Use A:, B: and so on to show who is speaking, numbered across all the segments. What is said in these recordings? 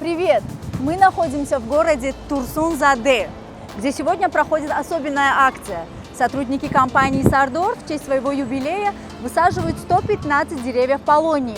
A: Привет! Мы находимся в городе Турсун-Заде, где сегодня проходит особенная акция. Сотрудники компании «Сардор» в честь своего юбилея высаживают 115 деревьев полонии.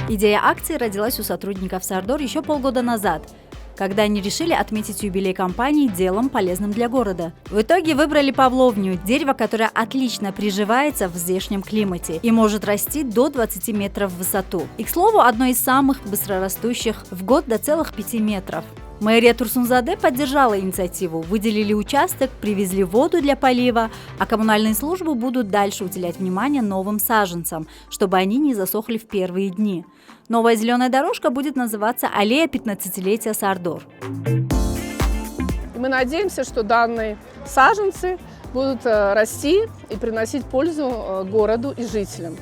A: Идея акции родилась у сотрудников «Сардор» еще полгода назад, когда они решили отметить юбилей компании делом, полезным для города. В итоге выбрали павловню – дерево, которое отлично приживается в здешнем климате и может расти до 20 метров в высоту. И, к слову, одно из самых быстрорастущих в год до целых 5 метров. Мэрия Турсун-Заде поддержала инициативу, выделили участок, привезли воду для полива, а коммунальные службы будут дальше уделять внимание новым саженцам, чтобы они не засохли в первые дни. Новая зеленая дорожка будет называться «Аллея 15-летия Сардор».
B: Мы надеемся, что данные саженцы будут расти и приносить пользу городу и жителям.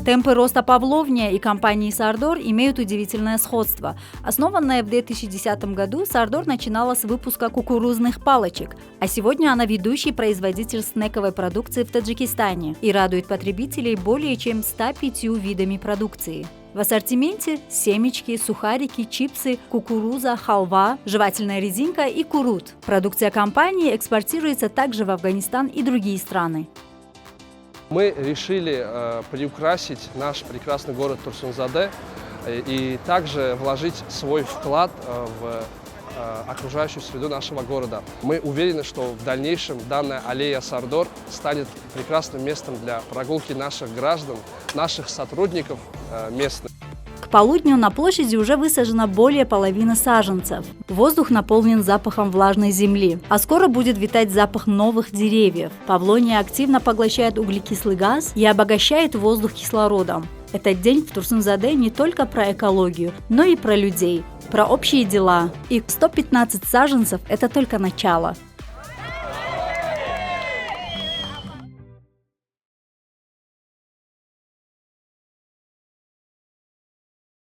A: Темпы роста павловня и компании «Сардор» имеют удивительное сходство. Основанная в 2010 году, «Сардор» начинала с выпуска кукурузных палочек, а сегодня она ведущий производитель снековой продукции в Таджикистане и радует потребителей более чем 105 видами продукции. В ассортименте семечки, сухарики, чипсы, кукуруза, халва, жевательная резинка и курут. Продукция компании экспортируется также в Афганистан и другие страны.
C: Мы решили приукрасить наш прекрасный город Турсун-Заде и также вложить свой вклад в окружающую среду нашего города. Мы уверены, что в дальнейшем данная аллея Сардор станет прекрасным местом для прогулки наших граждан, наших сотрудников местных.
A: К полудню на площади уже высажено более половины саженцев. Воздух наполнен запахом влажной земли, а скоро будет витать запах новых деревьев. Павлония активно поглощает углекислый газ и обогащает воздух кислородом. Этот день в Турсун-Заде не только про экологию, но и про людей, про общие дела. И 115 саженцев – это только начало.